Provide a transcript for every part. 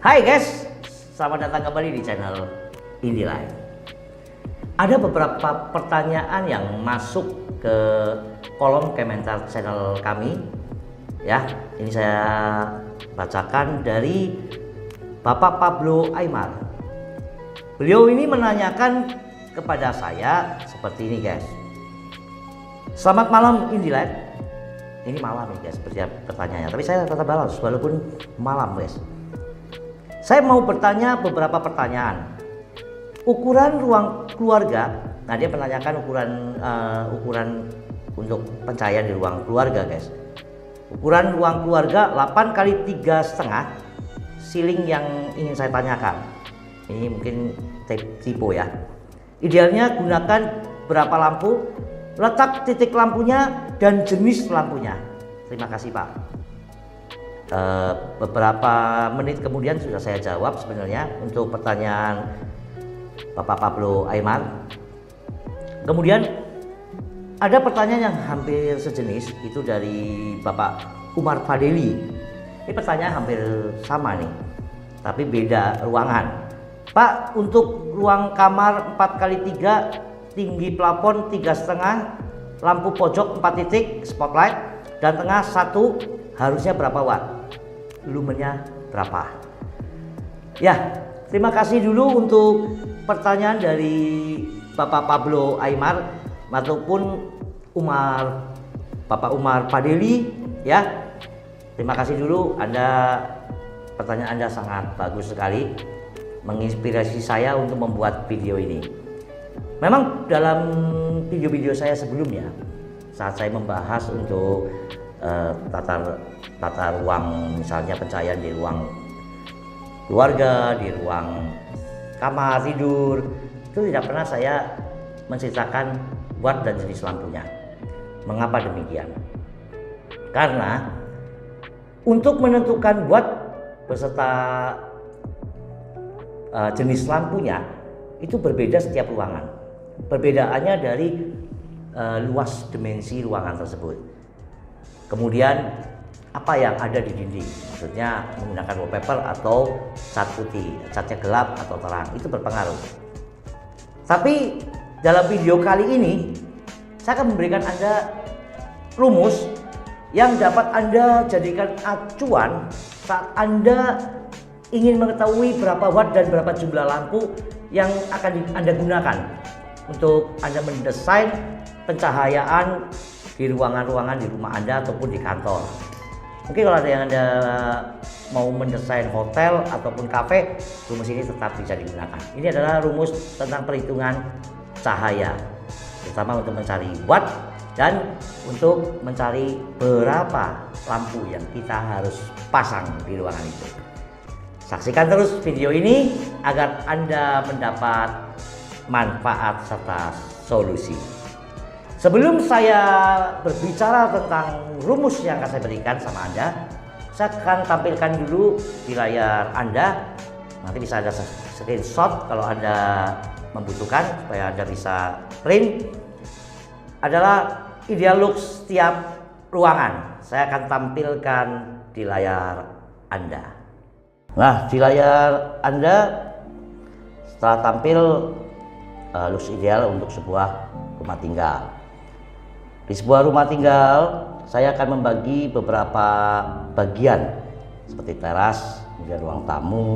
Hai guys, selamat datang kembali di channel IndiLife. Ada beberapa pertanyaan yang masuk ke kolom komentar channel kami. Ya, ini saya bacakan dari Bapak Pablo Aymar. Beliau ini menanyakan kepada saya seperti ini guys. Selamat malam IndiLife. Ini malam nih guys, seperti pertanyaannya. Tapi saya tetap balas walaupun malam guys. Saya mau bertanya beberapa pertanyaan. Ukuran ruang keluarga, nah dia menanyakan ukuran untuk pencahayaan di ruang keluarga guys. Ukuran ruang keluarga 8 kali 3,5 ceiling yang ingin saya tanyakan. Ini mungkin tipe ya. Idealnya gunakan berapa lampu, letak titik lampunya dan jenis lampunya. Terima kasih Pak. Beberapa menit kemudian sudah saya jawab sebenarnya untuk pertanyaan Bapak Pablo Aymar. Kemudian ada pertanyaan yang hampir sejenis itu dari Bapak Umar Fadeli. Ini pertanyaan hampir sama nih, tapi beda ruangan. Pak, untuk ruang kamar 4x3, tinggi plafon 3,5, lampu pojok 4 titik, spotlight, dan tengah 1, harusnya berapa watt? Lumennya berapa? Ya, terima kasih dulu untuk pertanyaan dari Bapak Pablo Aymar ataupun Bapak Umar Fadeli ya. Terima kasih dulu, pertanyaan Anda sangat bagus sekali, menginspirasi saya untuk membuat video ini. Memang dalam video-video saya sebelumnya saat saya membahas untuk tata ruang, misalnya pencahayaan di ruang keluarga, di ruang kamar tidur, itu tidak pernah saya menceritakan watt dan jenis lampunya. Mengapa demikian? Karena untuk menentukan watt beserta jenis lampunya itu berbeda setiap ruangan. Perbedaannya dari luas dimensi ruangan tersebut. Kemudian apa yang ada di dinding, maksudnya menggunakan wallpaper atau cat putih, catnya gelap atau terang, itu berpengaruh. Tapi dalam video kali ini saya akan memberikan Anda rumus yang dapat Anda jadikan acuan saat Anda ingin mengetahui berapa watt dan berapa jumlah lampu yang akan Anda gunakan untuk Anda mendesain pencahayaan di ruangan-ruangan di rumah Anda ataupun di kantor. Mungkin kalau ada yang Anda mau mendesain hotel ataupun kafe, rumus ini tetap bisa digunakan. Ini adalah rumus tentang perhitungan cahaya, terutama untuk mencari watt dan untuk mencari berapa lampu yang kita harus pasang di ruangan itu. Saksikan terus video ini agar Anda mendapat manfaat serta solusi. Sebelum saya berbicara tentang rumus yang akan saya berikan sama Anda, saya akan tampilkan dulu di layar Anda. Nanti bisa ada screenshot kalau Anda membutuhkan supaya Anda bisa print. Adalah ideal look setiap ruangan. Saya akan tampilkan di layar Anda. Nah, di layar Anda setelah tampil look ideal untuk sebuah rumah tinggal. Di sebuah rumah tinggal, saya akan membagi beberapa bagian seperti teras, kemudian ruang tamu,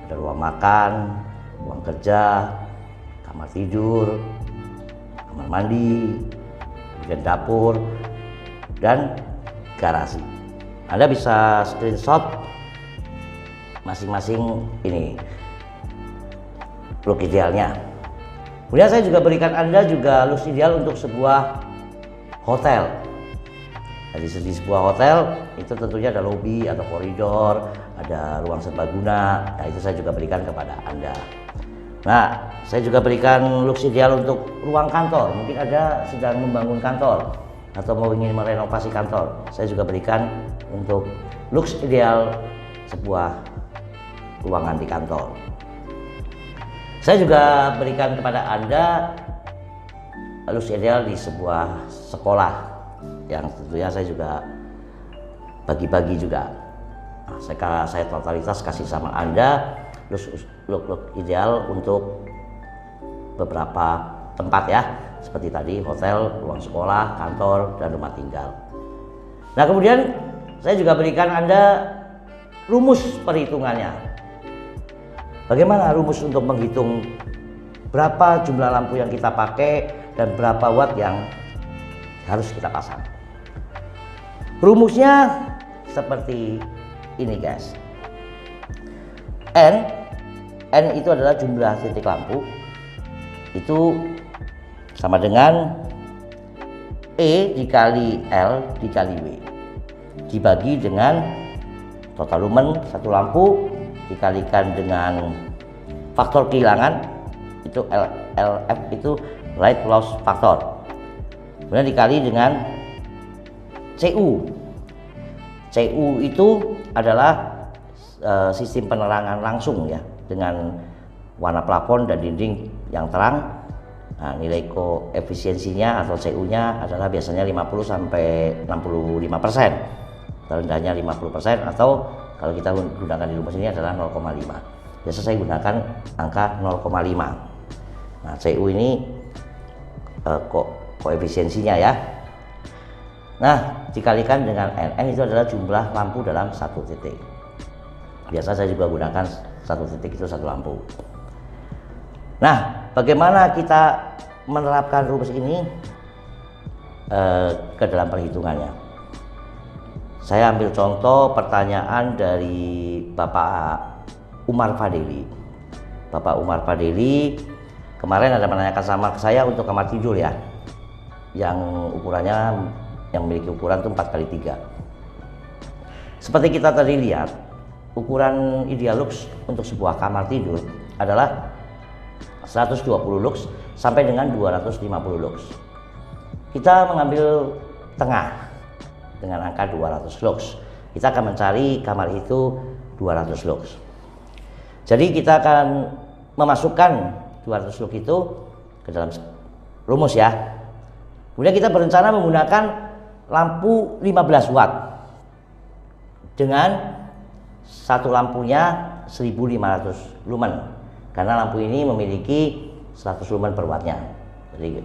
ada ruang makan, ruang kerja, kamar tidur, kamar mandi, kemudian dapur, dan garasi. Anda bisa screenshot masing-masing ini look idealnya. Kemudian saya juga berikan Anda juga look ideal untuk sebuah hotel. Jadi di sebuah hotel itu tentunya ada lobby atau koridor, ada ruang serbaguna. Nah, itu saya juga berikan kepada Anda. Nah, saya juga berikan looks ideal untuk ruang kantor. Mungkin ada sedang membangun kantor atau mau ingin merenovasi kantor. Saya juga berikan untuk looks ideal sebuah ruangan di kantor. Saya juga berikan kepada Anda looks ideal di sebuah sekolah yang tentunya saya juga bagi-bagi juga. Nah, saya totalitas kasih sama Anda look ideal untuk beberapa tempat ya, seperti tadi hotel, ruang sekolah, kantor, dan rumah tinggal. Nah, kemudian saya juga berikan Anda rumus perhitungannya. Bagaimana rumus untuk menghitung berapa jumlah lampu yang kita pakai dan berapa watt yang harus kita pasang. Rumusnya seperti ini guys. N itu adalah jumlah titik lampu, itu sama dengan E dikali L dikali W dibagi dengan total lumen satu lampu dikalikan dengan faktor kehilangan, itu LF itu light loss factor, kemudian dikali dengan CU. CU itu adalah sistem penerangan langsung ya, dengan warna plafon dan dinding yang terang. Nah, nilai koefisiensinya atau CU-nya adalah biasanya 50 sampai 65%, terendahnya 50%, atau kalau kita gunakan di rumus ini adalah 0,5. Biasa saya gunakan angka 0,5. Nah, CU ini koefisiensinya ya. Nah, dikalikan dengan N itu adalah jumlah lampu dalam satu titik. Biasa saya juga gunakan satu titik itu satu lampu. Nah, bagaimana kita menerapkan rumus ini ke dalam perhitungannya? Saya ambil contoh pertanyaan dari Bapak Umar Fadeli. Bapak Umar Fadeli kemarin ada menanyakan sama saya untuk kamar tidur ya, yang ukurannya, yang memiliki ukuran itu 4x3. Seperti kita tadi lihat, ukuran ideal lux untuk sebuah kamar tidur adalah 120 lux sampai dengan 250 lux. Kita mengambil tengah dengan angka 200 lux. Kita akan mencari kamar itu 200 lux. Jadi kita akan memasukkan 200 lux itu ke dalam rumus ya. Kemudian kita berencana menggunakan lampu 15 watt dengan satu lampunya 1500 lumen, karena lampu ini memiliki 100 lumen per wattnya. Jadi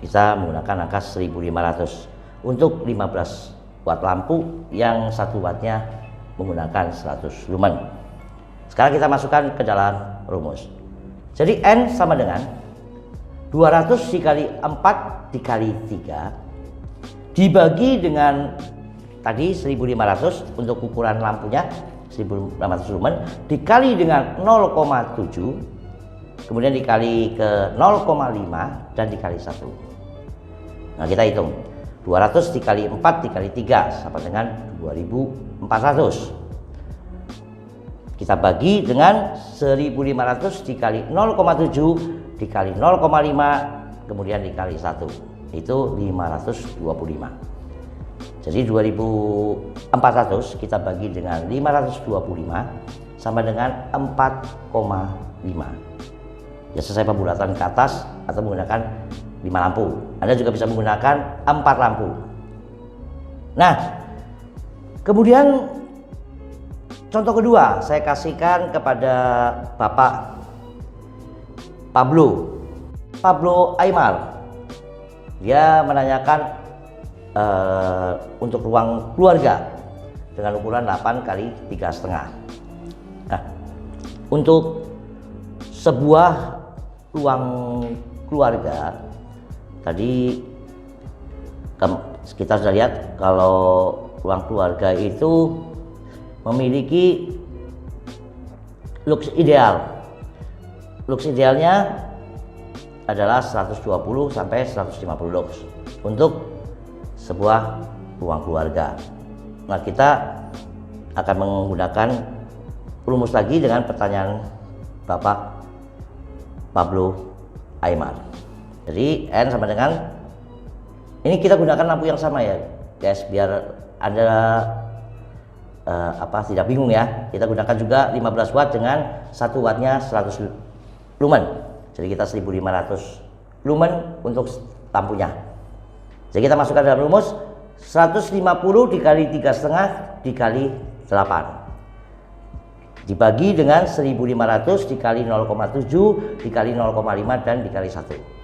kita menggunakan angka 1500 untuk 15 watt lampu yang 1 wattnya menggunakan 100 lumen. Sekarang kita masukkan ke dalam rumus. Jadi N sama dengan 200 dikali 4 dikali 3 dibagi dengan tadi 1500 untuk ukuran lampunya 1500 lumen dikali dengan 0,7, kemudian dikali ke 0,5 dan dikali 1. Nah, kita hitung 200 dikali 4 dikali 3 sama dengan 2400. Kita bagi dengan 1500 dikali 0,7 dikali 0,5 kemudian dikali 1, itu 525. Jadi 2400 kita bagi dengan 525 sama dengan 4,5. Biasa saya pembulatan ke atas atau menggunakan 5 lampu. Anda juga bisa menggunakan 4 lampu. Nah, kemudian contoh kedua saya kasihkan kepada Bapak Pablo Aymar. Dia menanyakan untuk ruang keluarga dengan ukuran 8 kali 3,5. Nah, untuk sebuah ruang keluarga tadi kita sudah lihat kalau ruang keluarga itu memiliki lux ideal. Lux idealnya adalah 120 sampai 150 lux untuk sebuah ruang keluarga. Nah, kita akan menggunakan rumus lagi dengan pertanyaan Bapak Pablo Aymar. Jadi N sama dengan, ini kita gunakan lampu yang sama ya guys, biar Anda tidak bingung ya. Kita gunakan juga 15 watt dengan 1 wattnya 100 lumen. Jadi kita 1500 lumen untuk lampunya. Jadi kita masukkan dalam rumus 150 dikali 3,5 dikali dibagi dengan 1500 dikali 0,7 dikali 0,5 dan dikali 1.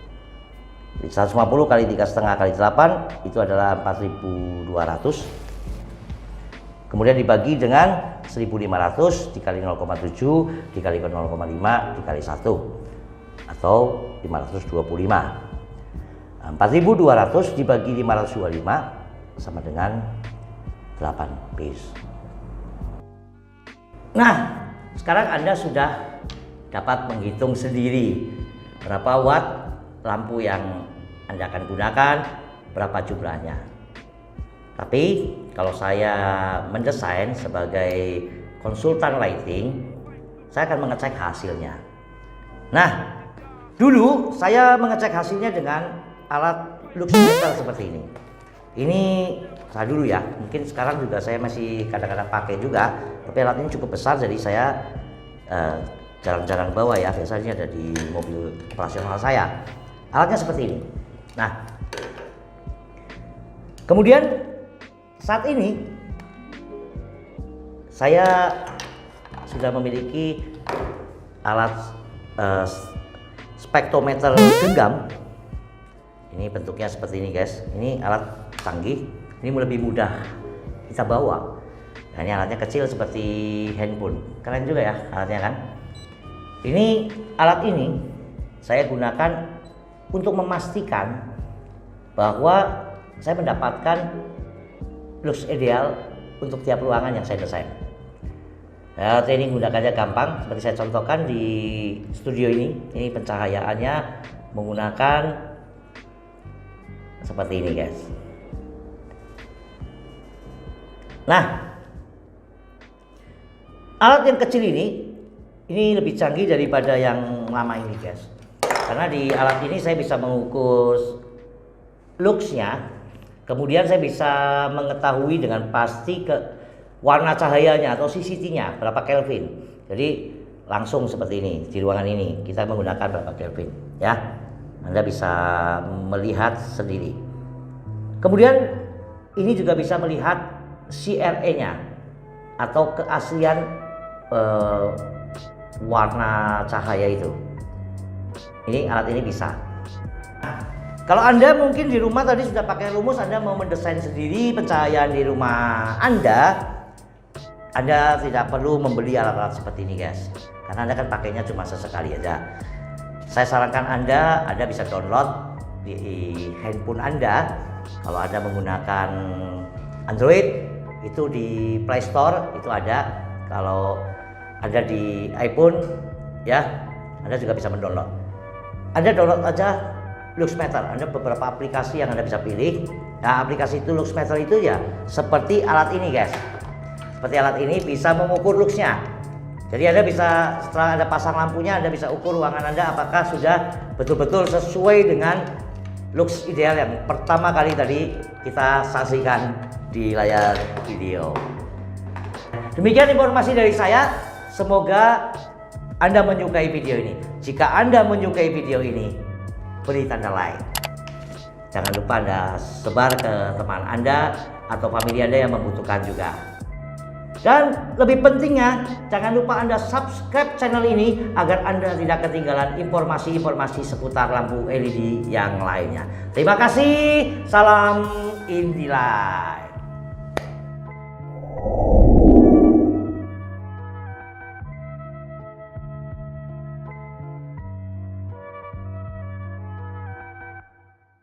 150 kali 3,5 kali 8 itu adalah 4200. Kemudian dibagi dengan 1500 dikali 0,7 dikali 0,5 dikali 1 atau 525. 4200 dibagi 525 sama dengan 8 base. Nah, sekarang Anda sudah dapat menghitung sendiri berapa watt lampu yang Anda akan gunakan, berapa jumlahnya. Tapi kalau saya mendesain sebagai konsultan lighting, saya akan mengecek hasilnya. Nah, dulu saya mengecek hasilnya dengan alat luxmeter seperti ini. Ini saya dulu ya, mungkin sekarang juga saya masih kadang-kadang pakai juga, tapi alat ini cukup besar jadi saya jarang-jarang bawa ya, biasanya ada di mobil operasional saya. Alatnya seperti ini. Nah, kemudian saat ini saya sudah memiliki alat spektrometer genggam. Ini bentuknya seperti ini guys. Ini alat canggih. Ini lebih mudah kita bawa. Nah, ini alatnya kecil seperti handphone. Keren juga ya alatnya kan. Ini alat ini saya gunakan untuk memastikan bahwa saya mendapatkan lux ideal untuk tiap ruangan yang saya desain. Nah, ini gunakannya gampang seperti saya contohkan di studio ini. Ini pencahayaannya menggunakan seperti ini guys. Nah, alat yang kecil ini lebih canggih daripada yang lama ini guys. Karena di alat ini saya bisa mengukur luxnya, kemudian saya bisa mengetahui dengan pasti ke warna cahayanya atau CCT-nya berapa Kelvin. Jadi langsung seperti ini di ruangan ini kita menggunakan berapa Kelvin ya. Anda bisa melihat sendiri. Kemudian ini juga bisa melihat CRE-nya atau keaslian warna cahaya itu. Ini alat ini bisa. Kalau Anda mungkin di rumah tadi sudah pakai rumus, Anda mau mendesain sendiri pencahayaan di rumah Anda tidak perlu membeli alat-alat seperti ini guys. Karena Anda kan pakainya cuma sesekali aja. Saya sarankan Anda bisa download di handphone Anda. Kalau Anda menggunakan Android, itu di Play Store itu ada. Kalau ada di iPhone ya, Anda juga bisa mendownload. Anda download aja luxmeter. Ada beberapa aplikasi yang Anda bisa pilih. Nah, aplikasi itu luxmeter itu ya seperti alat ini guys. Seperti alat ini bisa mengukur luxnya. Jadi Anda bisa setelah Anda pasang lampunya, Anda bisa ukur ruangan Anda apakah sudah betul-betul sesuai dengan lux ideal yang pertama kali tadi kita saksikan di layar video. Demikian informasi dari saya. Semoga Anda menyukai video ini. Jika Anda menyukai video ini, beri tanda like. Jangan lupa Anda sebar ke teman Anda atau famili Anda yang membutuhkan juga. Dan lebih pentingnya, jangan lupa Anda subscribe channel ini agar Anda tidak ketinggalan informasi-informasi seputar lampu LED yang lainnya. Terima kasih. Salam Indilight.